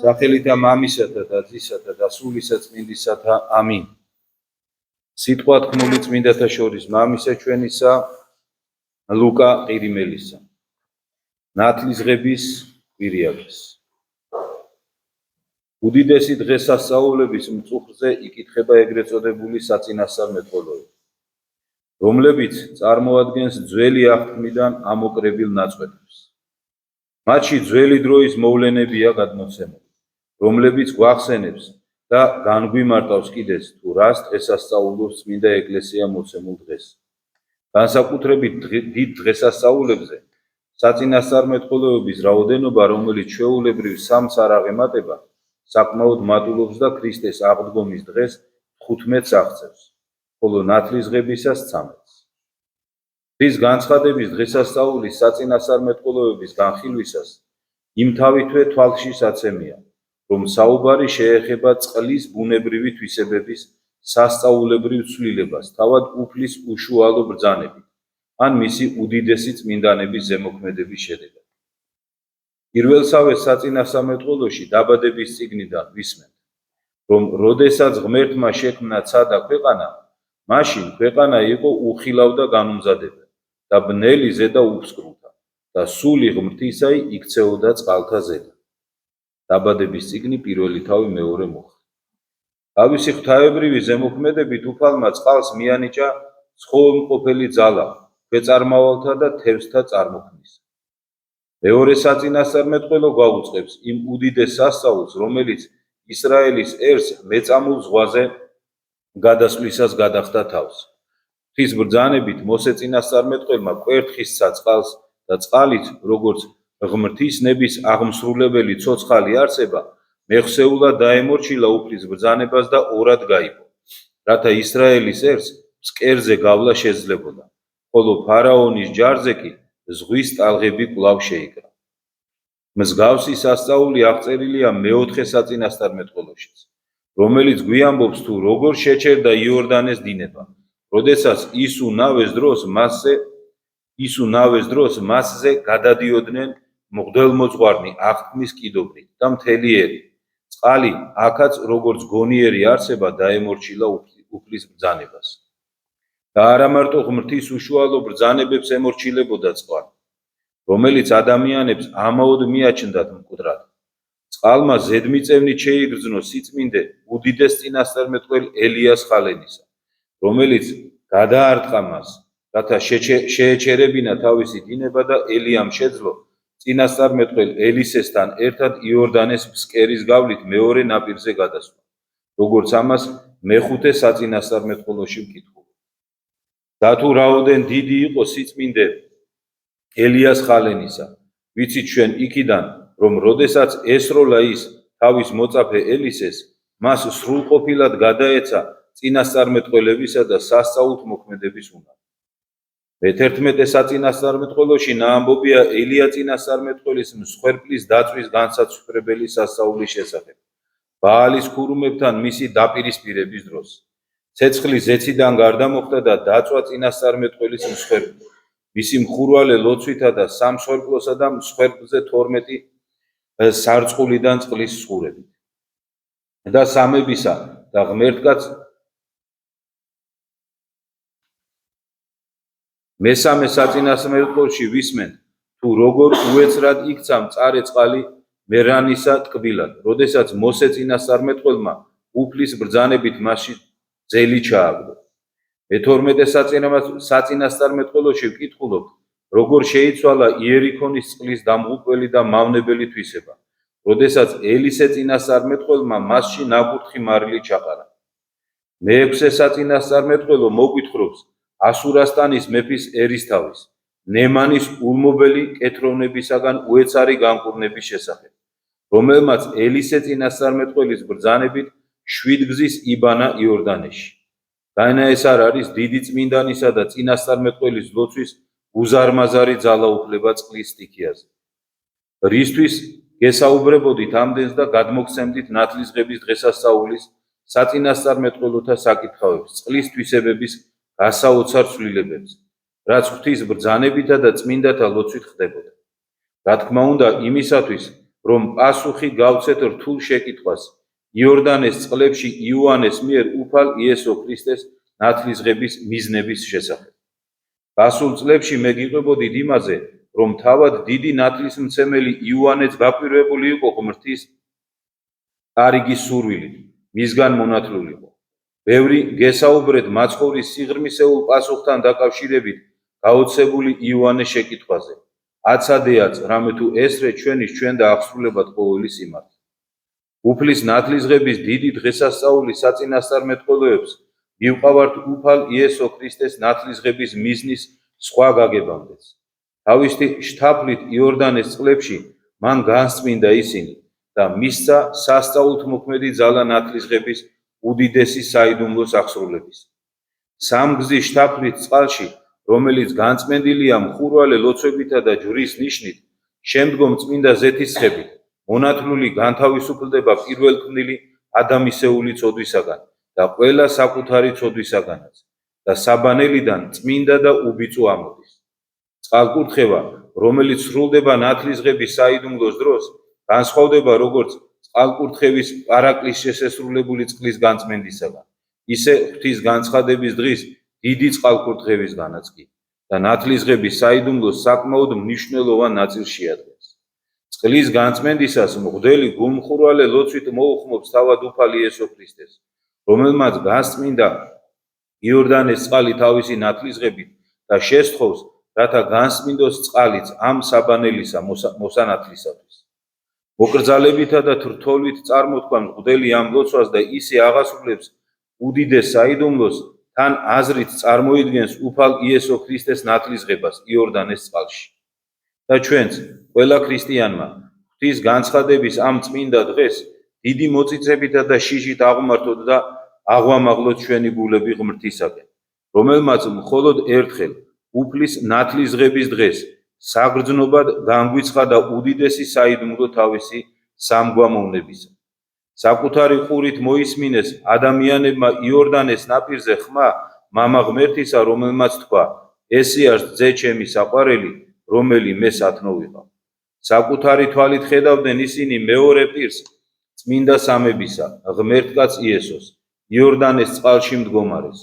სახელითა მამისათა და ძისათა და სულისა წმინდისათა ამინ. სიტყვა თქმული წმინდათა შორის მამისა ჩვენისა ლუკა ყირიმელისა. ნათლისღების კვირიადეს. უდიდესი დღესასწაულების მწუხრზე იკითხება ეგრეთ წოდებული საწინასწარმეტყველოები, რომლებიც წარმოადგენს ძველი აღთქმიდან ამოკრებილ ნაწყვეტებს. მათში ძველი დროის მოვლენებია გადმოცემული, რომლებიც გვახსენებს და განგვიმარტავს კიდეც თუ რას დღესასწაულობს წმინდა ეკლესია მოცემულ დღეს. განსაკუთრებით დიდ დღესასწაულებზე საწინასწარმეტყველოების რაოდენობა, რომელიც ჩვეულებრივ სამს არ აღემატება, საკმაოდ მატულობს და ქრისტეს აღდგომის დღეს 15-ს აღწევს, ხოლო ნათლისღებისას 13-ს. ხის განცხადების დღესასწაულის საწინასწარმეტყველოების განხილვისას იმთავითვე თვალში საცემია, რომ საუბარი შეეხება წყლის ბუნებრივი თვისებების სასწაულებრივ ცვლილებას, თავად უფლის უშუალო ბრძანებით, ან მისი უდიდესი წმინდანების ზემოქმედების შედეგად. პირველსავე საწინასწარმეტყველოში დაბადების წიგნიდან ვისმენთ, რომ როდესაც ღმერთმა შექმნა ცა და ქვეყანა, მაშინ ქვეყანა იყო უხილავ და განუმზადებელ და ბნელი ზედა უფსკრუთა და სული ღმრთისაი იქცეოდა წყალთა ზედა. დაბადების წიგნი პირველი თავი მეორე მუხლი. თავისი ღვთაებრივი ზემოქმედებით უფალმა წყალს მიანიჭა ცხოველმყოფელი ძალა ქვეწარმავალთა და თევზთა წარმოქმნის. მეორე საწინასწარმეტყველო გვაუწყებს იმ უდიდეს სასწაულს, რომელიც ისრაელის ერს მეწამულ ზღვაზე გადასვლისას გადახდა თავს. ღვთის ბრძანებით მოსე წინასწარმეტყველმა კვერთხისცა წყალს და წყალით, როგორც ღმრთის ნების აღმსრულებელი ცოცხალი არსება, მეხსეულად დაემორჩილა უფლის ბრძანებას და ორად გაიგო, რათა ისრაელის ერს ფსკერზე გავლა შეძლებოდა, ხოლო ფარაონის ჯარზე კი ზღვის ტალღები კვლავ შეიკრა. მსგავსი სასწაული აღწერილია მეოთხე საწინასწარმეტყველოშიც, რომელიც გვიამბობს თუ როგორ შეჩერდა იორდანეს დინება, როდესაც ისუნავეს დროს მასზე გადადიოდნენ მღვდელმოძღვარნი აღთქმის კიდობნით და მთელიერი. წყალი აქაც როგორც გონიერი არსება დაემორჩილა უფლის ბრძანებას. და არა მარტო ღმრთის უშუალო ბრძანებებს ემორჩილებოდა წყალი, რომელიც ადამიანებს ამაოდ მიაჩნდათ მკვდრად. წყალმა ზედმიწევნით შეიგრძნო სიწმინდე უდიდეს წინასწარმეტყველ ელიას ხალენისა, რომელიც გადაარტყა მას, რათა შეეჩერებინა თავისი დინება და ელიამ შეძლო წინასწარმეტყველ ელისესთან ერთად იორდანეს ფსკერის გავლით მეორე ნაპირზე გადასვლა, როგორც ამას მეხუთე საწინასწარმეტყველოში ვკითხულობ. და თუ რაოდენ დიდი იყო სიწმინდე ელიას ხალენისა, ვიცით ჩვენ იქიდან, რომ როდესაც ესროლა ის თავის მოწაფე ელისეს, მას სრულყოფილად გადაეცა წინასწარმეტყველებისა და სასწაულთ მოქმედების უნარი. მე-11 საწინასწარმეტყველოში ნაამბობია ელია წინასწარმეტყველის მსხვერპლის დაწვის განსაცვიფრებელი სასწაულის შესახებ, ბაალის ქურუმებთან მისი დაპირისპირების დროს. ცეცხლის ზეციდან გარდა მოხდა და დაწვა წინასწარმეტყველის მსხვერპლი, მისი მხურვალე ლოცვითა და სამსხვერპლოსა და მსხვერპლზე 12 სარწყულიდან წყლის სხურებით. და სამებისა და ღმერთკაც მესამე საწინასწარმეტყველში ვისმენთ, თუ როგორ უეცრად იქცა მწარე წყალი მერანისა ტკბილად, როდესაც მოსე წინასწარმეტყველმა უფლის ბრძანებით მასში ძელი ჩააგდო. მე-12 საწინასწარმეტყველოში ვკითხულობთ, როგორ შეიცვალა იერიქონის წყლის დამღუპველი და მავნებელი თვისება, როდესაც ელისე წინასწარმეტყველმა მასში ნაკურთხი მარილი ჩაყარა. მე-6 საწინასწარმეტყველო მოგვითხრობს ასურასტანის მეფის ერისთავის, ნემანის ულმობელი კეთროვნებისაგან უეცარი განკურნების შესახებ, რომელმაც ელისე წინასწარმეტყველის ბრძანებით 7 გზის იბანა იორდანეში. განა ეს არ არის დიდი წმინდანისა და წინასწარმეტყველის ლოცვის უზარმაზარი ძალაუფლება წყლის სტიქიაზე. რისთვის გესაუბრებოდით ამდენს და გადმოგცემდით ნათლისღების დღესასწაულის საწინასწარმეტყველოთა საკითხავებს, წყლის თვისებების გასაოცარ ცვლილებებს, რაც ღვთის ბრძანებითა და წმინდათა ლოცვით ხდებოდა. რა თქმა უნდა, იმისათვის, რომ პასუხი გავცეთ რთულ შეკითხვას იორდანეს წყლებში იოანეს მიერ უფალ იესო ქრისტეს ნათლისღების მიზნების შესახებ. გასულ წლებში მე გიყვებოდით იმაზე, რომ თავად დიდი ნათლისმცემელი იოანეც გაკვირვებული იყო ღმრთის არიგის სურვილით, მისგან მონათლულიყო. ბევრი გესაუბრეთ მაცხოვრის სიღრმისეულ პასუხთან დაკავშირებით გაოცებული იოანეს შეკითხვაზე. აცადეაც, რამე თუ ესრე ჩვენ და აღსრულებად ყოველი სიმართლე. უფლის ნათლისღების დიდი დღესასწაულის საწინასწარმეტყველოებს მივყავართ უფალ იესო ქრისტეს ნათლისღების მიზნის სხვა გაგებამდეც. თავისი შთაფლით იორდანეს წყლებში მან განსწმინდა ისინი და მისცა სასწაულთმოქმედი ძალა ნათლისღების უდიდესი საიდუმლოს აღსრულების. სამგზის შთაფლით წყალში, რომელიც განწმენდილია მხურვალე ლოცვებითა და ჯვრის ნიშნით, შემდგომ წმინდა ზეთისხებით, მონათლული განთავისუფლდება პირველქმნილი ადამიანისეული ცოდვისაგან და ყველა საკუთარი ცოდვისაგანაც და საბანელიდან წმინდა და უბიწო ამოდის. წყალკურთხევა, რომელიც სრულდება ნათლისღების საიდუმლოს დროს, განსხვავდება როგორც წყალკურთხევის პარაკლის შესესრულებული წყლის განწმენდისაგან, ისე ღვთის განცხადების დღის დიდი წყალკურთხევისგანაც კი და ნათლისღების საიდუმლოს საკმაოდ მნიშვნელოვან ნაწილს შეადგენს. წყლის განწმენდისას მღვდელი გულმხურვალე ლოცვით მოუხმობს თავად უფალ იესო ქრისტეს, რომელმაც განსწმინდა იორდანეს წყალი თავისი ნათლისღებით და შესთხოვს, რათა განსმინდოს წყალიც ამ საბანელისა მოსანათლისათვის. მოკრძალებითა და თრთოლვით წარმოთქვამს მღვდელი ამ ლოცვას და ისე აღასრულებს უდიდეს საიდუმლოს, თან აზრით წარმოიდგენს უფალ იესო ქრისტეს ნათლისღებას იორდანეს წყალში. და ჩვენც, ყველა ქრისტიანმა, ღვთის განცხადების ამ წმინდა დღეს დიდი მოწიწებითა და შიშით აღმართოთ და აღვამაღლოთ ჩვენი გულები ღმრთისაკენ, რომელმაც მხოლოდ ერთხელ უფლის ნათლისღების დღეს საგრძნობად განგვიცხადა უდიდესი საიდუმლო თავისი სამგვამოვნებისა. საკუთარი ყურით მოისმინეს ადამიანებმა იორდანეს ნაპირზე ხმა მამა ღმერთისა, რომელმაც თქვა, ესიარს ძე ჩემი საყვარელი, რომელი მე სათნო ვიყავ. საკუთარი თვალით ხედავდნენ ისინი მეორე პირს წმინდა სამებისა, ღმერთკაც იესოს, იორდანეს წყალში მდგომარეს.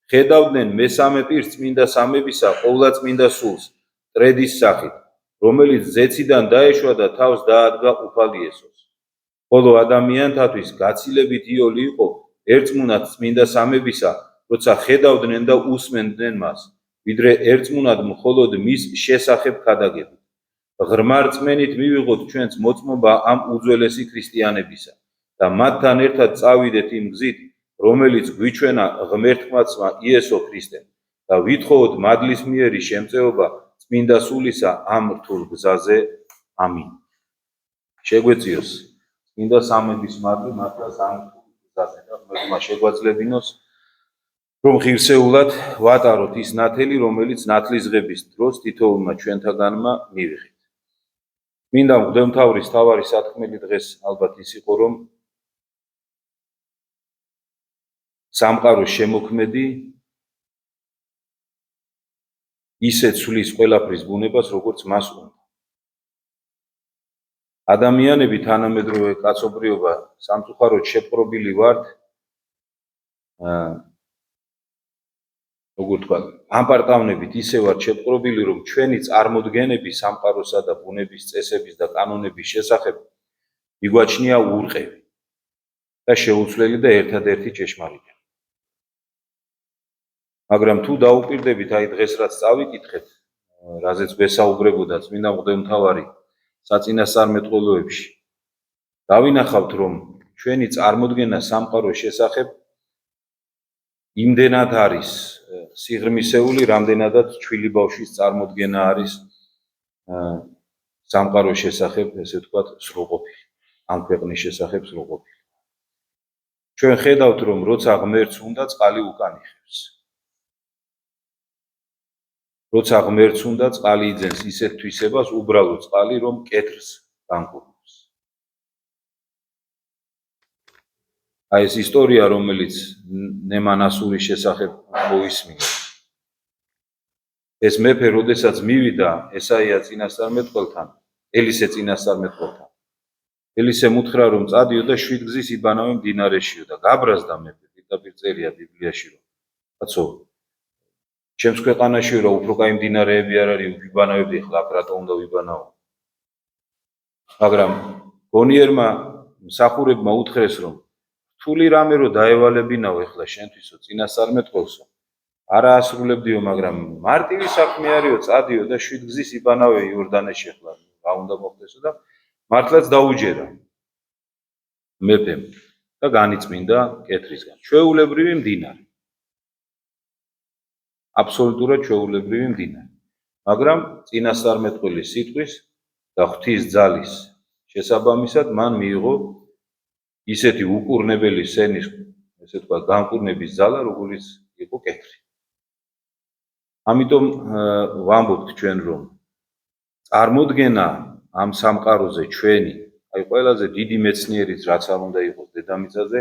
ხედავდნენ მესამე პირს წმინდა სამებისა, ყოვლადწმინდა სულს, ტრედის სახით, რომელიც ზეციდან დაეშვა და თავს დაადგა უფალ იესოს. ხოლო ადამიანთათვის გაცილებით იოლი იყო ერწმუნათ წმინდა სამებისა, როცა ხედავდნენ და უსმენდნენ მას, ვიდრე ერწმუნათ მხოლოდ მის შესახებ ქადაგებით. ღრმა რწმენით მივიღოთ ჩვენც მოწმობა ამ უძველესი ქრისტიანებისა და მათთან ერთად წავიდეთ იმ გზით, რომელიც გვიჩვენა ღმერთმაცმა იესო ქრისტემ და ვითხოვოთ მადლისმიერი შემწეობა წმინდა სულისა ამ რთულ გზაზე. ამინ. შეგვეციოს წმინდა სამების მადლი მართლაც ამ რთულ გზაზე და ღმერთმა შეგვაძლებინოს, რომ ღირსეულად ვატაროთ ის ნათელი, რომელიც ნათლისღების დროს თითოეულმა ჩვენთაგანმა მივიღეთ. მინდა მღვდელმთავრის თავარი სათქმელი დღეს ალბათ ის იყო, რომ სამყაროს შემოქმედი ისე ცვლის ყველაფრის ბუნებას, როგორც მას უნდა. ადამიანები თანამედროვე კაცობრიობა სამწუხაროდ შეპყრობილი ვართ, როგორ თქვა, ამპარტავნებით ისე ვართ შეპყრობილი, რომ ჩვენი წარმოდგენები სამყაროსა და ბუნების წესების და კანონების შესახებ მიგვაჩნია ურყევი და შეუცვლელი და ერთადერთი ჭეშმარიტი. მაგრამ თუ დაუპირდებით აი დღეს რაც წავიკითხეთ, რაზეც გვესაუბრებოდა წმინდა მღვდელმთავარი საწინასწარმეტყველოებში, დავინახავთ, რომ ჩვენი წარმოდგენა სამყაროს შესახებ იმდენად არის სიღრმისეული, რამდენადაც ჩვილი ბავშვის წარმოდგენა არის სამყაროს შესახებ, ესე ვთქვათ, სრულყოფილი, ამ ქვეყნის შესახებ სრულყოფილი. ჩვენ ხედავთ, რომ როცა ღმერთს უნდა, წყალი უკან იხევს. როცა ღმერთს უნდა, წყალი იძენს ისეთ თვისებას, უბრალოდ წყალი, რომ კეთრს განკურნოს. აი ეს ისტორია, რომელიც ნემანასურის შესახებ მოისმინა. ეს მეფე, როდესაც მივიდა ესაია წინასწარმეტყველთან, ელისე წინასწარმეტყველთან, ელისემ უთხრა რომ წადიო და 7 გზის იბანავე მდინარეშიო და გაბრაზდა მეფე პირდაპირ წერია ბიბლიაში რომ კაცო ჩემს ქვეყანაში რა უფრო კაი მდინარეები არ არის ვიბანავებდი ახლა აქ რატო უნდა ვიბანაო მაგრამ გონიერმა მსახურებმა უთხრეს რომ რთული რამე რო დაევალებინაო ახლა შენთვისო წინასწარმეტყველსო არა ასრულებდიო მაგრამ მარტივი საქმე არისო წადიო და 7 გზის იბანავე იორდანეში ახლა რა უნდა მოხდესო და მართლაც დაუჯერა მეფემ და განიწმინდა კეთრისგან ჩვეულებრივი მდინარე აბსოლუტურად ჩვეულებრივი მდინარე მაგრამ წინასწარმეტყველის სიტყვის და ღვთის ძალის შესაბამისად მან მიიღო ისეთი უკურნებელი სენის ესე თქვა განკურნების ძალა როგორც იყო კეთრი ამიტომ ვამბობთ ჩვენ რომ წარმოდგენა ამ სამყაროზე ჩვენი აი ყველაზე დიდი მეცნიერიც რაც არ უნდა იყოს დედამიწაზე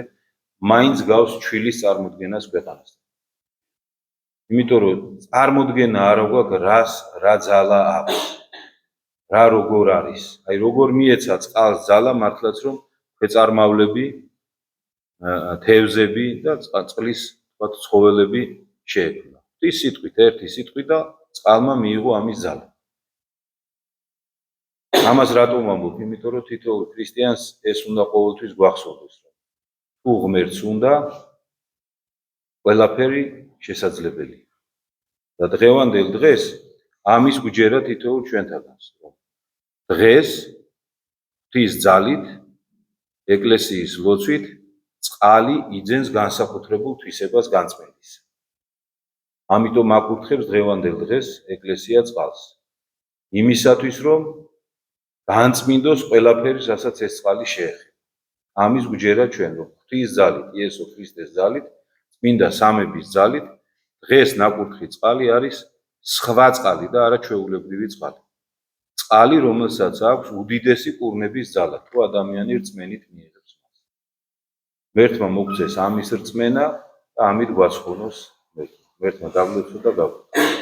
მაინც გავს ჩვილის წარმოდგენას ქვეყანასთან იმიტომ რომ წარმოდგენა არ გვაქვს რა ძალა აქვს რა როგორ არის აი როგორ მიეცა წყალს ძალა მართლაც რომ ქვეწარმავლები თევზები და წყლის თქვა ცხოველები შეექმნა ღვთის სიტყვით ერთი სიტყვით და წყალმა მიიღო ამის ძალა ამას რატომ ვამბობ? იმიტომ რომ თითოეულ ქრისტიანს ეს უნდა ყოველთვის გვახსოვდეს რომ თუ ღმერთს უნდა ყველაფერი შესაძლებელია და დღევანდელ დღეს ამის გვჯერა თითოეულ ჩვენთაგანს რომ დღეს ღვთის ძალით ეკლესიის ლოცვით წყალი იძენს განსაკუთრებულ თვისებას განწმენდის ამიტომ აკურთხებს დღევანდელ დღეს ეკლესია წყალს იმისათვის რომ განწმინდოს ყველაფერი, რასაც ეს წყალი შეეხება. ამის გვჯერა ჩვენ რომ ღვთის ძალით, იესო ქრისტეს ძალით, წმინდა სამების ძალით, დღეს ნაკურთხი წყალი არის სხვა წყალი და არა ჩვეულებრივი წყალი. წყალი, რომელსაც აქვს უდიდესი კურნების ძალა, თუ ადამიანი რწმენით მიიღებს მას. ღმერთმა მოგცეს ამის რწმენა და ამით გვაცხონოს ღმერთმა გავლოცო და გავხდით.